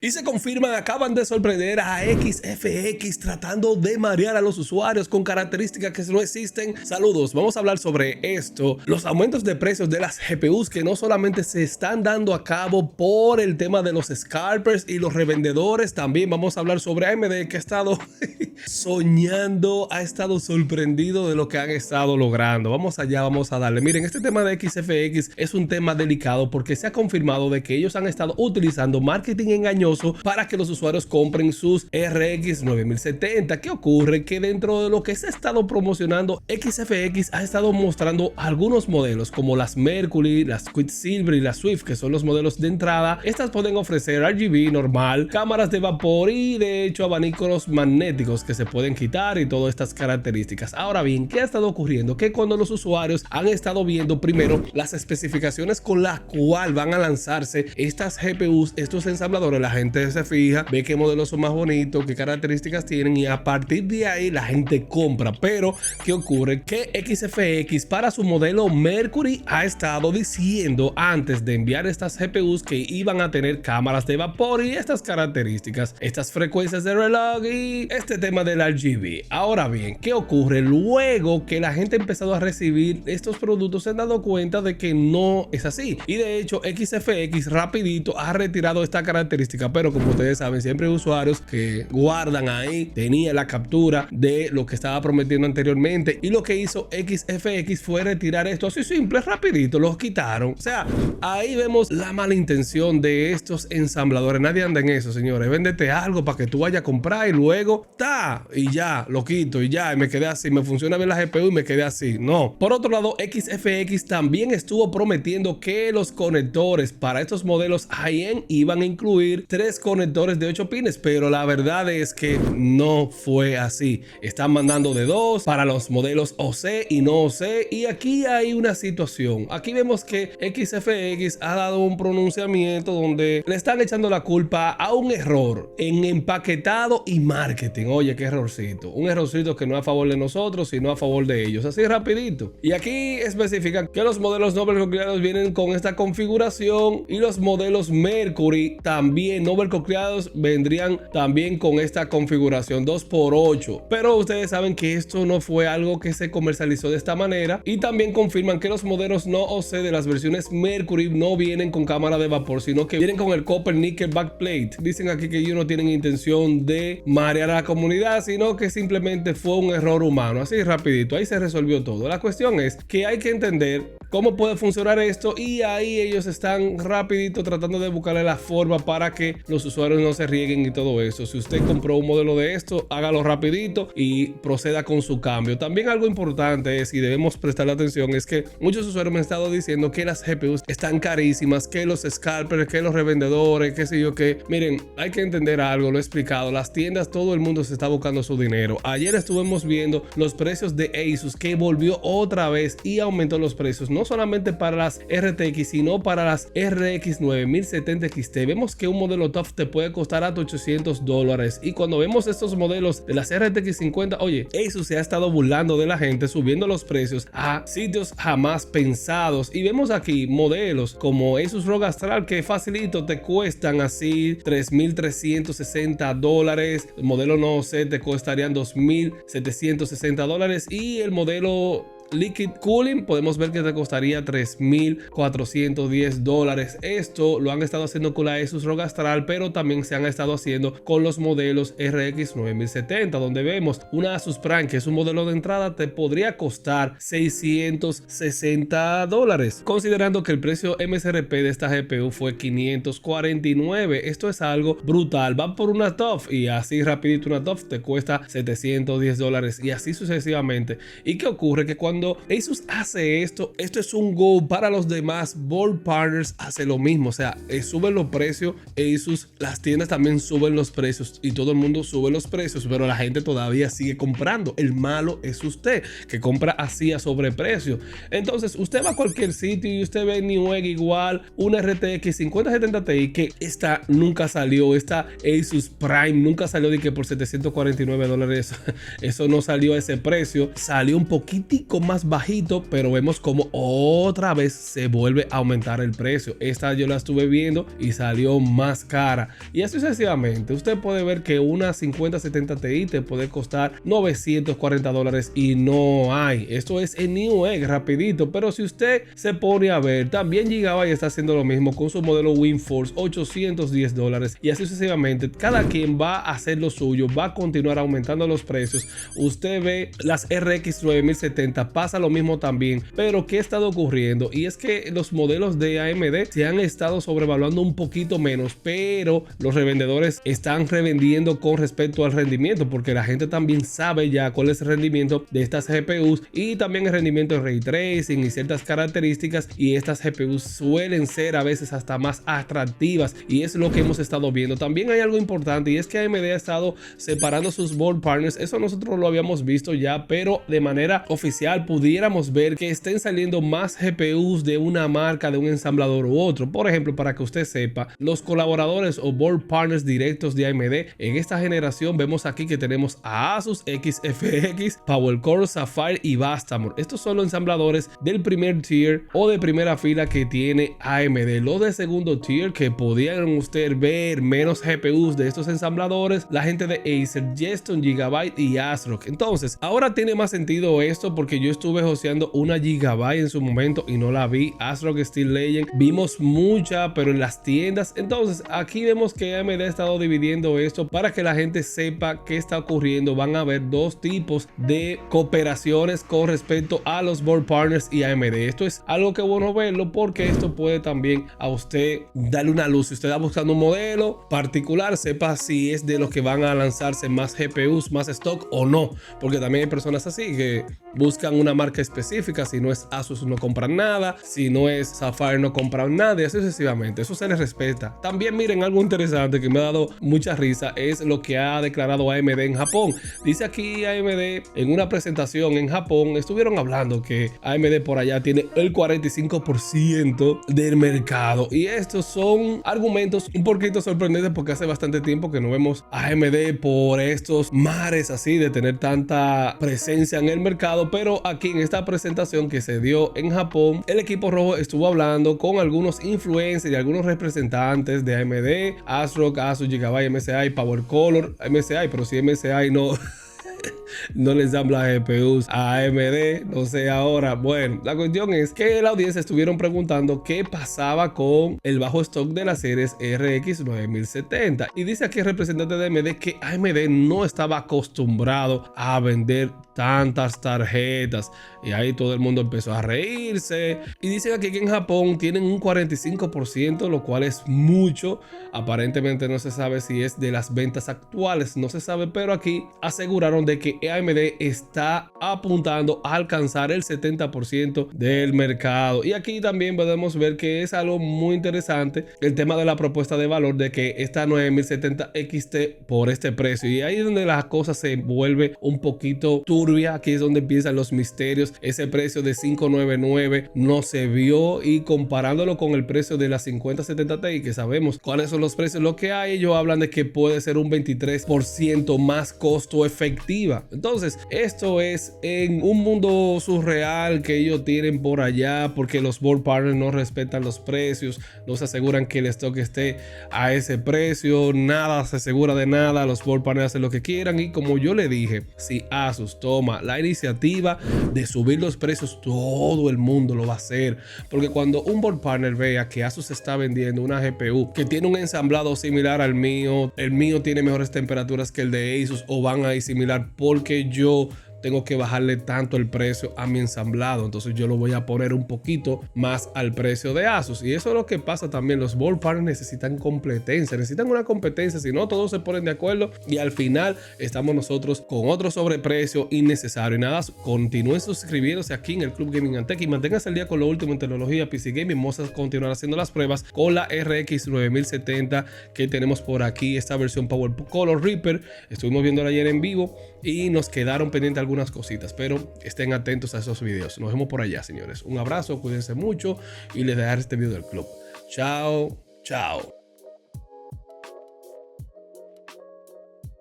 Y se confirman, acaban de sorprender a XFX tratando de marear a los usuarios con características que no existen. Saludos, vamos a hablar sobre esto. Los aumentos de precios de las GPUs que no solamente se están dando a cabo por el tema de los scalpers y los revendedores, también vamos a hablar sobre AMD que ha estado soñando, ha estado sorprendido de lo que han estado logrando. Vamos allá, vamos a darle. Miren, este tema de XFX es un tema delicado porque se ha confirmado de que ellos han estado utilizando marketing engañoso para que los usuarios compren sus RX 9070. ¿Qué ocurre? Que dentro de lo que se ha estado promocionando, XFX ha estado mostrando algunos modelos como las Mercury, las Quicksilver y las Swift, que son los modelos de entrada. Estas pueden ofrecer RGB normal, cámaras de vapor y de hecho abanicos magnéticos que se pueden quitar y todas estas características. Ahora bien, ¿qué ha estado ocurriendo? Que cuando los usuarios han estado viendo primero las especificaciones con las cuales van a lanzarse estas GPUs, estos ensambladores, la gente se fija, ve qué modelos son más bonitos, qué características tienen y a partir de ahí la gente compra. Pero ¿qué ocurre? Que XFX para su modelo Mercury ha estado diciendo antes de enviar estas GPUs que iban a tener cámaras de vapor y estas características, estas frecuencias de reloj y este tema del RGB. Ahora bien, ¿qué ocurre? Luego que la gente ha empezado a recibir estos productos se han dado cuenta de que no es así y de hecho XFX rapidito ha retirado esta característica. Pero como ustedes saben, siempre hay usuarios que guardan ahí, tenía la captura de lo que estaba prometiendo anteriormente y lo que hizo XFX fue retirar esto así simple, rapidito, los quitaron. O sea, ahí vemos la mala intención de estos ensambladores. Nadie anda en eso, señores. Véndete algo para que tú vayas a comprar y luego y ya, lo quito y ya, y me quedé así, me funciona bien la GPU y me quedé así. No. Por otro lado, XFX también estuvo prometiendo que los conectores para estos modelos high-end iban a incluir 3 conectores de 8 pines, pero la verdad es que no fue así. Están mandando de 2 para los modelos OC y no OC y aquí hay una situación. Aquí vemos que XFX ha dado un pronunciamiento donde le están echando la culpa a un error en empaquetado y marketing. Oye, qué errorcito. Un errorcito que no es a favor de nosotros, sino a favor de ellos. Así rapidito. Y aquí especifican que los modelos no overclockeados vienen con esta configuración y los modelos Mercury también no overclockeados vendrían también con esta configuración 2x8. Pero ustedes saben que esto no fue algo que se comercializó de esta manera y también confirman que los modelos no OC de las versiones Mercury no vienen con cámara de vapor, sino que vienen con el copper nickel backplate. Dicen aquí que ellos no tienen intención de marear a la comunidad, sino que simplemente fue un error humano. Así rapidito, ahí se resolvió todo. La cuestión es que hay que entender cómo puede funcionar esto y ahí ellos están rapidito tratando de buscarle la forma para que los usuarios no se rieguen y todo eso. Si usted compró un modelo de esto, hágalo rapidito y proceda con su cambio. También algo importante es y debemos prestar atención es que muchos usuarios me han estado diciendo que las GPUs están carísimas, que los scalpers, que los revendedores, qué sé yo qué. Miren, hay que entender algo, lo he explicado. Las tiendas, todo el mundo se está buscando su dinero. Ayer estuvimos viendo los precios de Asus que volvió otra vez y aumentó los precios. No solamente para las RTX, sino para las RX 9070 XT. Vemos que un modelo top te puede costar hasta $800 y cuando vemos estos modelos de las RTX 50, oye, Asus se ha estado burlando de la gente subiendo los precios a sitios jamás pensados y vemos aquí modelos como Asus ROG Astral que facilito te cuestan así $3,360, el modelo no sé te costarían $2,760 y el modelo Liquid Cooling podemos ver que te costaría $3,410. Esto lo han estado haciendo con la Asus ROG Astral, pero también se han estado haciendo con los modelos RX 9070, donde vemos una Asus Prime que es un modelo de entrada te podría costar $660, considerando que el precio MSRP de esta GPU fue $549. Esto es algo brutal. Van por una TUF y así rapidito una TUF te cuesta $710 y así sucesivamente. ¿Y qué ocurre? Que cuando Asus hace esto es un go para los demás. Bold Partners hace lo mismo, o sea, suben los precios. Asus, las tiendas también suben los precios y todo el mundo sube los precios, pero la gente todavía sigue comprando. El malo es usted que compra así a sobreprecio. Entonces usted va a cualquier sitio y usted ve Newegg igual, una RTX 5070 Ti que esta nunca salió, esta Asus Prime nunca salió de que por $749. Eso no salió a ese precio, salió un poquitico más bajito, pero vemos como otra vez se vuelve a aumentar el precio. Esta yo la estuve viendo y salió más cara, y así sucesivamente. Usted puede ver que una 5070 Ti te puede costar $940 y no hay. Esto es en Newegg rapidito, pero si usted se pone a ver, también Gigabyte está haciendo lo mismo con su modelo WindForce, $810, y así sucesivamente. Cada quien va a hacer lo suyo, va a continuar aumentando los precios. Usted ve las RX 9070, pasa lo mismo también. Pero ¿qué ha estado ocurriendo? Y es que los modelos de AMD se han estado sobrevaluando un poquito menos, pero los revendedores están revendiendo con respecto al rendimiento, porque la gente también sabe ya cuál es el rendimiento de estas GPUs y también el rendimiento de ray tracing y ciertas características, y estas GPUs suelen ser a veces hasta más atractivas, y es lo que hemos estado viendo. También hay algo importante, y es que AMD ha estado separando sus board partners. Eso nosotros lo habíamos visto ya, pero de manera oficial pudiéramos ver que estén saliendo más GPUs de una marca, de un ensamblador u otro. Por ejemplo, para que usted sepa, los colaboradores o board partners directos de AMD en esta generación, vemos aquí que tenemos a Asus, XFX, PowerCore, Sapphire y Vastamor. Estos son los ensambladores del primer tier o de primera fila que tiene AMD. Los de segundo tier, que podían usted ver menos GPUs de estos ensambladores, la gente de Acer, Jeston, Gigabyte y ASRock. Entonces ahora tiene más sentido esto, porque yo estuve hosteando una Gigabyte en su momento y no la vi. ASRock Steel Legend vimos mucha, pero en las tiendas. Entonces aquí vemos que AMD ha estado dividiendo esto para que la gente sepa qué está ocurriendo. Van a haber dos tipos de cooperaciones con respecto a los board partners y AMD. Esto es algo que bueno verlo, porque esto puede también a usted darle una luz. Si usted está buscando un modelo particular, sepa si es de los que van a lanzarse más GPUs, más stock o no, porque también hay personas así que buscan una marca específica. Si no es Asus no compran nada, si no es Sapphire no compran nada, y así sucesivamente. Eso se les respeta. También miren, algo interesante que me ha dado mucha risa es lo que ha declarado AMD en Japón. Dice aquí AMD en una presentación en Japón, estuvieron hablando que AMD por allá tiene el 45% del mercado, y estos son argumentos un poquito sorprendentes, porque hace bastante tiempo que no vemos a AMD por estos mares así de tener tanta presencia en el mercado. Pero aquí en esta presentación que se dio en Japón, el equipo rojo estuvo hablando con algunos influencers y algunos representantes de AMD, ASRock, Asus, Gigabyte, MSI, PowerColor, MSI, pero si MSI no no le ensambla GPUs a AMD, no sé ahora. Bueno, la cuestión es que la audiencia estuvieron preguntando qué pasaba con el bajo stock de las series RX 9070, y dice aquí el representante de AMD que AMD no estaba acostumbrado a vender tantas tarjetas, y ahí todo el mundo empezó a reírse. Y dicen aquí que en Japón tienen un 45%, lo cual es mucho. Aparentemente no se sabe si es de las ventas actuales, no se sabe, pero aquí aseguraron de que AMD está apuntando a alcanzar el 70% del mercado. Y aquí también podemos ver que es algo muy interesante el tema de la propuesta de valor, de que esta 9070 XT por este precio, y ahí es donde las cosas se vuelve un poquito turbia. Aquí es donde empiezan los misterios. Ese precio de 599 no se vio, y comparándolo con el precio de la 5070 Ti, que sabemos cuáles son los precios, lo que hay, ellos hablan de que puede ser un 23% más costo efectiva. Entonces esto es en un mundo surreal que ellos tienen por allá, porque los board partners no respetan los precios, no se aseguran que el stock esté a ese precio, nada se asegura de nada. Los board partners hacen lo que quieran, y como yo le dije, si Asus toma la iniciativa de subir los precios, todo el mundo lo va a hacer, porque cuando un board partner vea que Asus está vendiendo una GPU que tiene un ensamblado similar al mío, el mío tiene mejores temperaturas que el de Asus, o van a ir similar, porque yo tengo que bajarle tanto el precio a mi ensamblado, entonces yo lo voy a poner un poquito más al precio de Asus. Y eso es lo que pasa también. Los board partners necesitan competencia, necesitan una competencia, si no todos se ponen de acuerdo y al final estamos nosotros con otro sobreprecio innecesario. Y nada, continúen suscribiéndose aquí en el Club Gaming and Tech y manténganse al día con lo último en tecnología PC Gaming. Vamos a continuar haciendo las pruebas con la RX 9070 que tenemos por aquí, esta versión PowerColor Reaper. Estuvimos viendo ayer en vivo y nos quedaron pendientes algunas cositas, pero estén atentos a esos videos. Nos vemos por allá, señores. Un abrazo, cuídense mucho y les dejaré este video del club. Chao, chao.